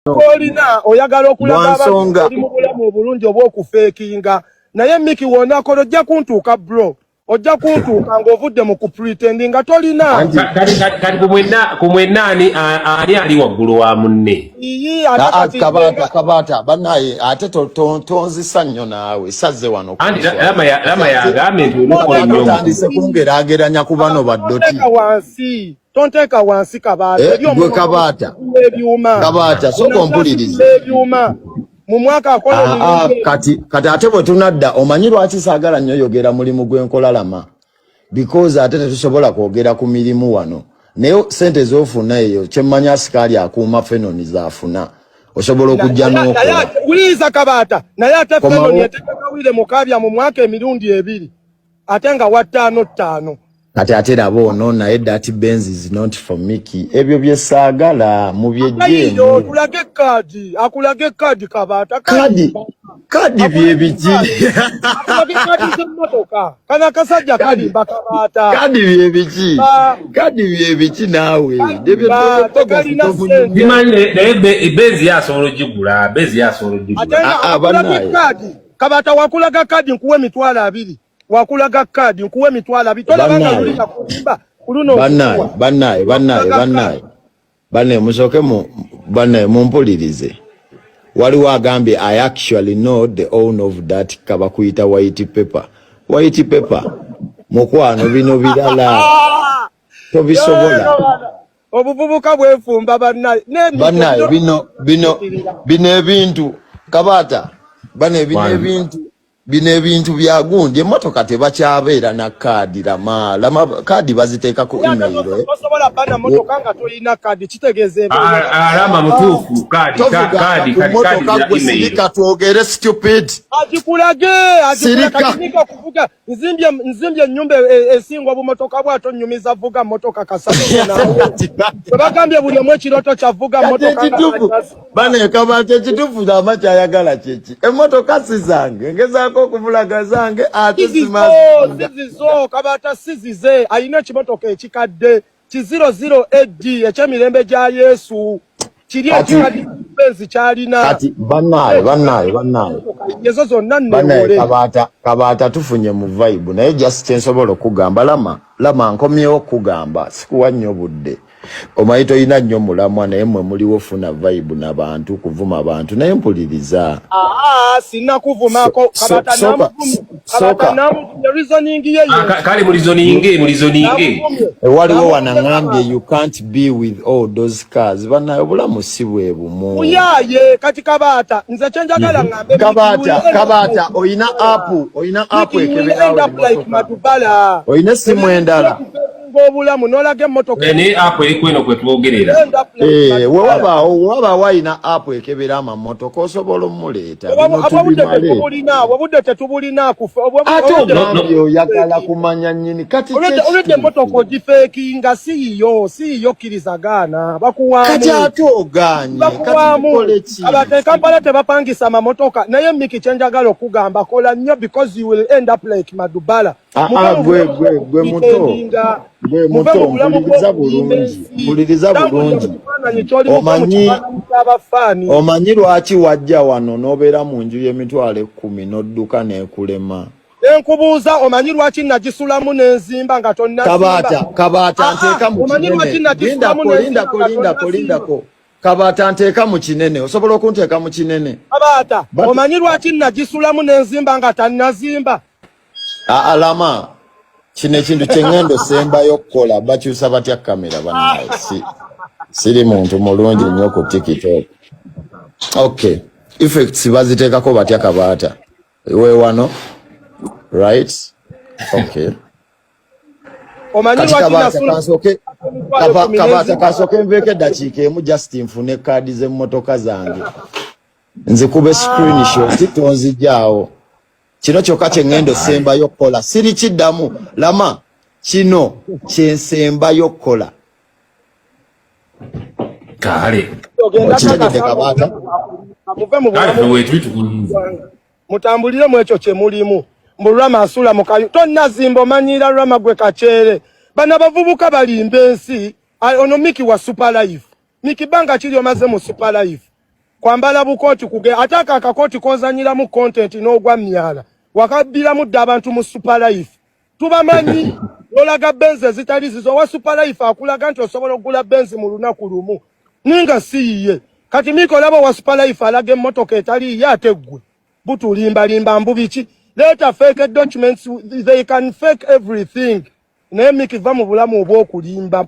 Olina oyagala okulaga abantu oli mu bulamu obulungi obw'okufeekinga naye Miki wonako ojja kuntuuka bro ojja kuntuuka ng'ovudde mu kupretending nga tolina kati kumwenna ali waggulu wa munne kabata bannaye ate tonzisa nnyo naawe sazze wano lama yagambe nti olukola nnyo otandise kungeraageranya ku bano baddoti tonteeka wansi Kabata gwe Kabata soka ompulirize mu mwaka akola kati ate bwe tunadda omanyi lwaki saagala nnyo yogera mulimu gw'enkola Lama because ate tetusobola kwogera ku mirimu wano naye sente z'ofuna eyo kyemmanyi asikaali akuuma fenoni zaafuna osobola okujja n'okola wuliriza Kabata naye ate fenoni yatekakawire mukabya mu mwaka emirundi 2 ate nga wa 5 ate rabo ono naye that Benz is not for Miki ebyo byesaagala mu byejjemu akulage kadi Kabata kadi byebiki kana kasajja kadi Kabata kadi byebiki naawe Benz yasobola ogigula Kabata wakulaga kadi nkuwe emitwalo 2 wakulaga kadi nkuwe emitwalo 2 tolabanga lulika kulimba kuluno bannaye musoke mumpulirize waliwo agambye I actually know the owner of that kabakuyita white paper mukwano bino birala tobisobola obuvubuka bwefumba bannaye bino ebintu Kabata bino ebintu bya gundi emmotoka tebakyabeera na kaadi Lama kaadi baziteeka ku email osobola bana motoka nga tolina kaadi kitegeeze alama mutuufu kaadi ya email twogere stupid ajikulage kajinika kuvuga nzimbye ennyumba esingwa bumotoka bwato nnyumiza vuga motoka kasatu bagambye buli omwe ekiroto kyavuga motoka bana Kabata ekituufu amakyayagala kyeki emmotoka si zange ngezaako okuvulaga zange ate sizizo Kabata sizize ayina ekimotoka ekikadde ki00 AD ekyemirembe gya Yesu kiri ekikadde Benz kyalina kati bannaye ezo zonna nnewole Kabata tufunye mu vibe naye just kyensobola okugamba Lama nkomyewo okugamba sikuwa nnyo budde omanyi toyina nnyo mulamwa naye mmwe muliwo funa vibe n'abantu kuvuma abantu naye mpuliriza sina kuvumako Kabata namu reasoning ye kali mu reasoning waliwo wanaŋambye you can't be with all those cars bannaye obulamu si bwe bumu uyaye kati Kabata nze kyenjagala ŋambe Kabata oyina app ekebera oyina essimu endala obulamu nolaga emmotoka ne app erikweno kwe twogerera waba wayina app ekebera amamotoka osobola omuleeta obudde tetubulina ate oyagala kumanya nnyini kati olwedde emmotoka ogifeekinga siyiyo kkirizagaana bakuwaamu kati ate oganye Kabata Kampala tebapangisa amamotoka naye Miki kyenjagala okugamba kola nnyo because you will end up like Madubala gwe muto mpuliriza bulungi omanyi lwaki wajja wano n'obeera mu nju y'emitwalo 10 n'odduka n'ekulema enkubuuza omanyi lwaki nagisulamu n'enzimba nga tonnazimba Kabata nteeka mu lindako Kabata nteeka mu kinene osobola okunteeka mu kinene Kabata omanyi lwaki nagisulamu n'enzimba nga tannazimba Lama kino ekintu kyengendo sembayo okukola bakyusa batya kamera bannaye siri muntu mulungi nnyo ku TikTok okay effects baziteekako batya Kabata we wano right okay omanyi lwaki Kabata kasooke nveeko eddakiika emu just nfune kaadi z'emmotoka zange nzikube screenshot tonzijjaawo kino kyokka kyengendo sembayo kola siri kiddamu Lama kino kyensembayo kola kale okitegedde Kabata mutambulire mu ekyo kye mulimu mbulwama asula mukayu tonnazimba omanyira lwama gwe kaceere bana bavubuka balimba ensi ono Miki wa super life Miki banga kiri omaze mu super life kwambala bukoti kuge ataka akakoti kozanyira mu content n'ogwa myala wakabira mu abantu mu super life tubamanyi olaga benze zitali zizo wa super life akulaga nti osobola okugula benzi mu lunaku lumu ninga siye kati miko labo wa super life alage motoka etali yategwe butulimba mbubiki later fake documents they can fake everything nemi kiva mu bulamu obwokulimba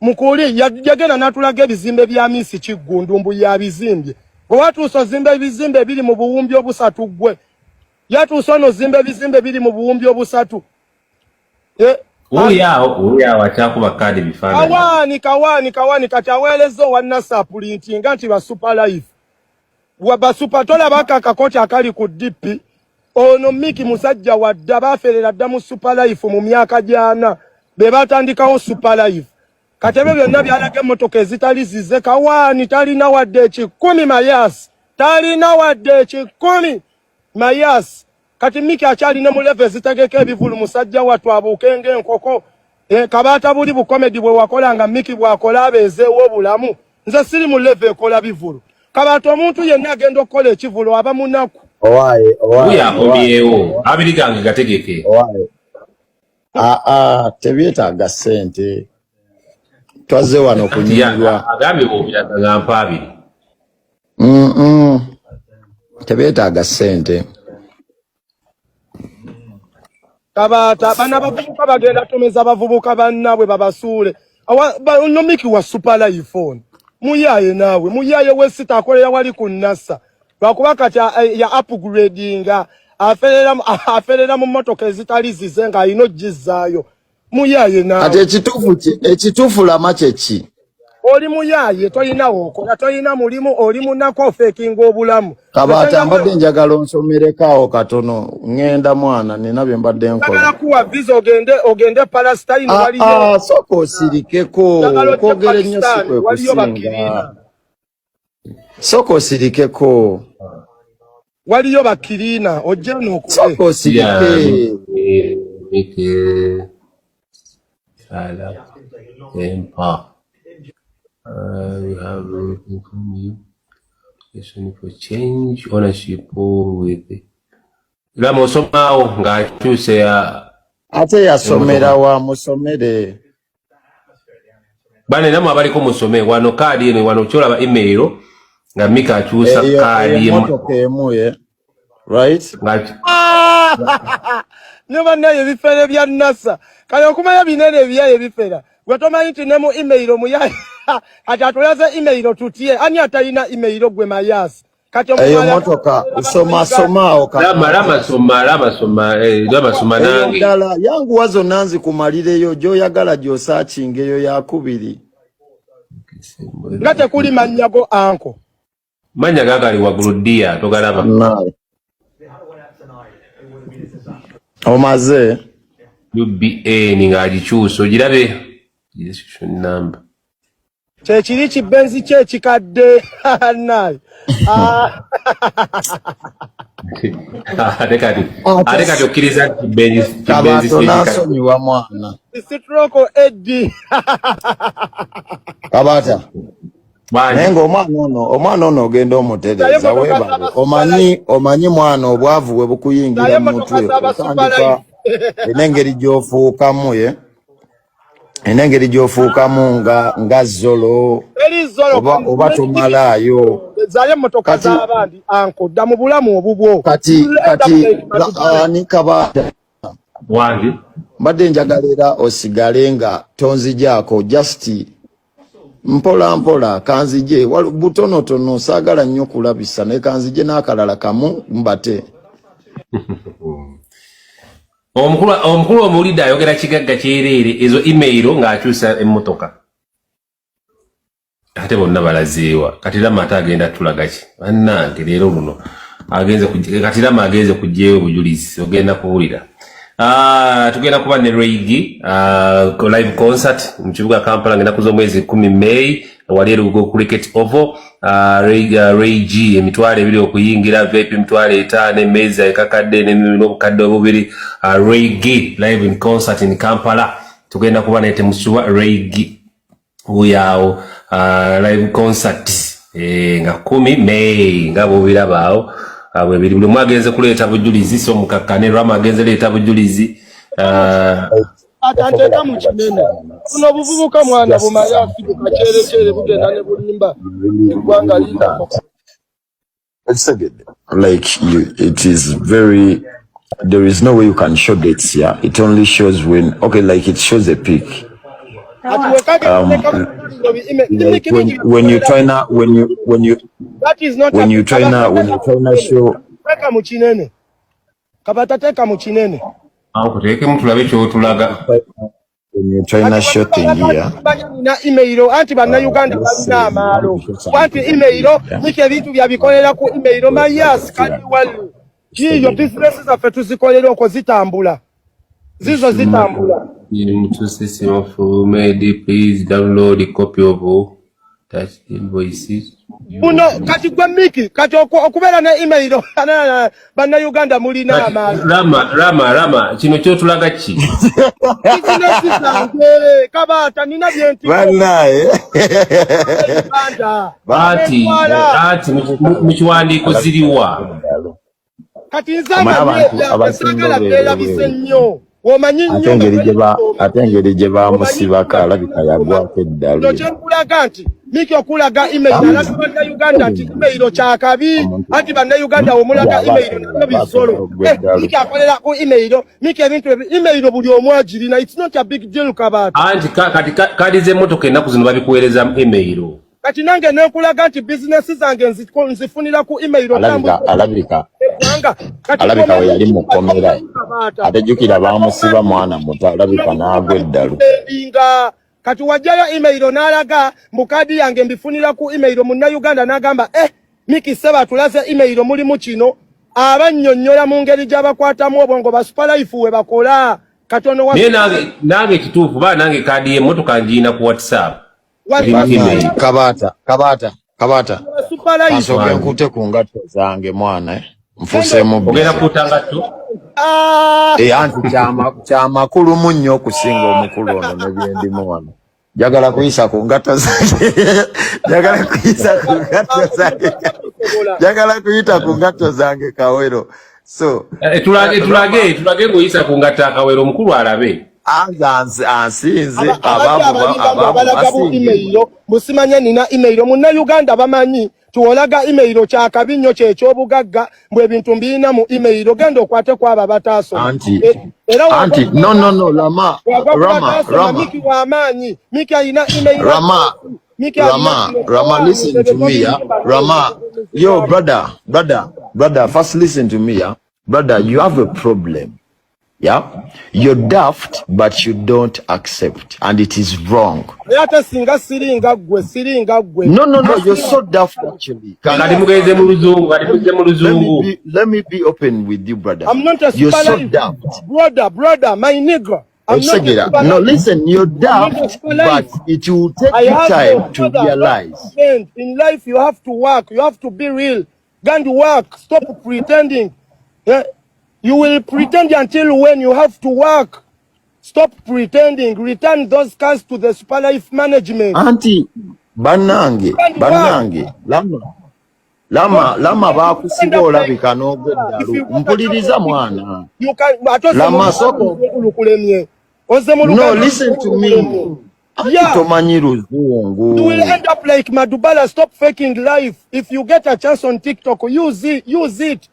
mukoli yagenda natulaga ebizimbe bya misi kigundumbu ya bizimbye watu zimbe bizimbe bili mu buwumbi obusatu gwe yatu sono zimbe bizimbe bili mu buwumbi obusatu uli yao achakuba kadi bifana kawani kati awelezo wanasa printing nti ba super life waba super tola baka kakoti akali ku dipi ono miki musajja wadda baferera damu super life mu myaka jana be batandikawo super life katebe byonna byalage motoka ezitali zize kawani talina wadde 10 mayas talina wadde 10 mayas kati miki achali ne mu level zitegeke ebivulu musajja watu abukenge enkoko kabata buli bu comedy bwe wakolanga miki bwakola abezeewo obulamu nze siri mu level ekola bivulu kabata omuntu yenna agenda okukola ekivulu aba munaku owaye yakomyewo abiri gange gategeke owaye tebyetaaga ssente twaze wano kunyirwa agambe bobyagampa abiri tebyetaaga ssente kabata bana bavubuka bagenda tumeza bavubuka bannabwe babasuule no miki wa super life on muyaye nawe muyaye wesita akolera wali kunasa lwakuba kati ya upgradinga aferera mu motoka ezitali zizenga ayino jizaayo muyaye nawe ate ekituufu lamache ki oli muyaye toyinawo okola toyina mulimu oli munako fekinga obulamu kabata mbadde njagala onsomerekawo katono ngenda mwana nina bye mbadde nkola njagala kuwa visa ogende Palestine waliyo soko osirikeko okwogera ennyo sikwe kusinga soko osirikeko waliyo bakirina ojja n'okule soko osirike we have informed you for change ownership with Lamo somehow ngachuse ya ate yasomera wa musomere bane namwe abali ko musome wano kadi ene wano chola ba email nga mika achusa kadi emotokemuye right neba naye bifere bya nasa kale okumanya binene byaye bifera gwatomanyi nti ne mu email omuyaye atatulaze email tutie ani atalina email gwe mayasi kati motoka usoma lama soma nange dala yangu wazo nanzi kumalireyo jo yagala jo searching eyo yakubiri ngate kuli manyago anko manya gagali waguludia togalaba omaze UBA ningajichuso jirabe registration number chekiri kibenzi kyekikadde naye Adekati okiriza kibenzi nasonyiwa mwana isitroko Eddie kabata nengo omwana ono ogenda omutereza webale omanyi mwana obwavu bwe bukuyingira mu mutwe otandika enengeri gyofuukamu nga zolo oba tomalaayo zaye motoka z'abandi anko dda mu bulamu obubwo kati ani kabata wangi mbadde njagalira osigale nga tonzijaako just mpola kanzije butonotono saagala nnyo kulabisa naye kanzije n'akalala kamu mbate omukulu omulida ayogera kigagga kyerere ezo email ng'akyusa emmotoka ate bonna balazeewa kati lama ate agenda tulaga ki bannange leero luno kati lama agenze kujjeewo bujulizi ogenda kuwulira tugenda kuba ne Reigi live concert mu kibuga Kampala ngenda kuza omwezi 10 May wali erugo cricket oval Reigi emitwalo ebiri okuyingira VIP emitwalo 5 emeza ekakadde n'obukadde obubiri Reigi live in concert in Kampala tugenda kuba nete musuwa Reigi uyao live concert nga 10 May nga bobirabaawo abwe biri buli mwagenze kuleeta bujulizi so mukakkane Rama agenze leeta bujulizi atanteka mu kinene kuno buvubuka mwana bumaya afiduka chere bugenda ne bulimba eggwanga linda It's a good. Like you, it is very. There is no way you can show dates here. It only shows when. Okay, like it shows a peak. Like when you try now, when you. That is not. When you try now show. Teka mu kinene. Kabata teka mu kinene. Akuteke mtu labe kyo tulaga. When you try now shooting here. Na email anti bana Uganda balina amalo. Wanti email nike bintu bya bikolera ku email mayas kali wali. Hiyo businesses afe tuzikolera oko zitambula. Zizo zitambula. Mtu sisi of made please download a copy of that invoices. Uno kati gwa miki kati okubera na email bana Uganda mulina amalo. Rama kino kyo tulaga ki? Businesses zange kabata nina byenti. Banaye. Bati mukiwandiiko ziriwa. Kati nzaba abasagala bela bisenyo. Atengeri gye bamusibaka alabika yagwako eddalo. Ndokyekulaga nti miki okulaga email alabika Uganda nti email kyakabi ati banna Uganda omulaga email nabyo bisolo. Miki akolera ku email miki ebintu email buli omwagirina it's not a big deal kabata. Anti kati kadi z'emmotoka ennaku zino babikuweereza email. Kati nange nekulaga nti business zange nzifunira ku email alabika we yali mukomera atejjukira bamusiba mwana muto alabika n'agwa eddalo. Kati wajjayo email n'alaga mbukadi yange mbifunira ku email munna Uganda n'agamba miki seba tulaze email mulimu kino abannyonnyola mu ngeri gy'abakwatamu obwongo ba Superlife we bakola katono wa nange kituufu ba nange kadi y'emmotoka ngiina ku WhatsApp. Kabata. Kasoke nkute ku ngatto zange mwana nfuseemu ogenda kutanga tu. Anti kyamakulu munnyo okusinga omukulu ono ne byendimu wano. Jagala kuyisa ku ngatto zange. Jagala kuyita ku ngatto zange Kawero. So tulage ng'oyisa ku ngatto Kawero omukulu alabe. Ansinze abalaga email musimanya nina email munna Uganda bamanyi tuolaga email kyakabi nnyo ky'ekyobugagga mbwe ebintu mbina mu email genda okwate kwaba bataaso anti no Rama miki wamaanyi miki ayina email Rama listen to me ya Rama yo brother first listen to me ya brother you have a problem. Yeah, you're daft, but you don't accept, and it is wrong. No, you're so daft actually. Let me be open with you, brother. I'm not a You're so daft, brother, my nigga. No, listen, you're daft, but it will take you time to realize. In life, you have to work. You have to be real. Go and work. Stop pretending. Yeah. You will pretend until when you have to work. Stop pretending. Return those cars to the Superlife management. Auntie, banange. Lama bakusiba olabika n'ogweddalu. Mpuliriza mwana. Lama soko. No, listen to me. Tomanyi luzungu. You will end up like Madubala. Stop faking life. If you get a chance on TikTok, use it.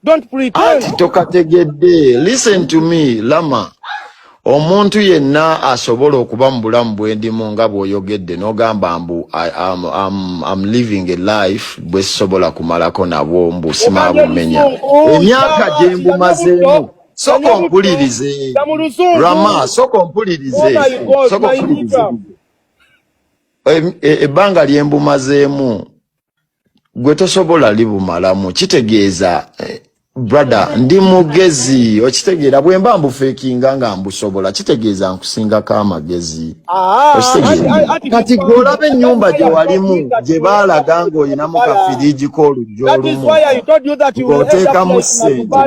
Don't pretend. Tokategedde. Listen to me, Lama. Omuntu yenna asobola okuba mu bulamu bwendimu nga bw'oyogedde n'ogamba mbu I'm living a life bwe sobola kumalako nabwo mbu simabumenya. Emyaka gye mbumazeemu. Soko mpulirize. Rama, soko mpulirize. Ebbanga lye mbumazeemu gwe tosobola libumalamu. Kitegeeza brother ndi mugezi okitegeera bwe mba mbufeekinga nga mbusobola kitegeeza nkusingako amagezi. Kati gw'olaba ennyumba gye walimu gye baalaga ng'olinamu kafiriji k'olujja olumu ng'oteekamu ssente.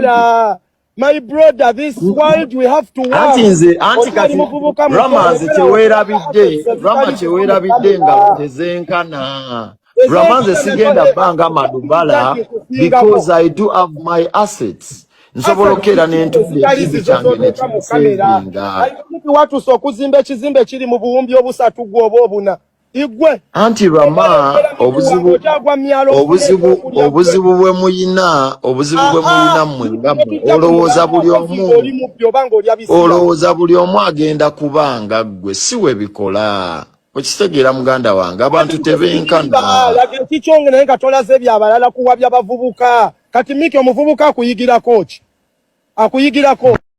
My brother, this world we have to work. Anti kati Rama nze kyeweerabidde nga butezenkana. Ramanze sigenda banga madubala because I do have my assets. Nsobolokera n'entudde ekibi kyange nekimusevinga. Watu so kuzimba ekizimbe kiri mu buwumbi obusatu gwo oba obuna. Igwe. Anti Rama obuzibu bwe muyina mmwe ngammwe olowooza buli omu agenda kubanga gwe si we bikola. Okitegeera muganda wange abantu tebenkana. Kikyonge naye nga tolaze ebyabalala kuwabya bavubuka. Kati Miki omuvubuka akuyigirako ki? Akuyigirako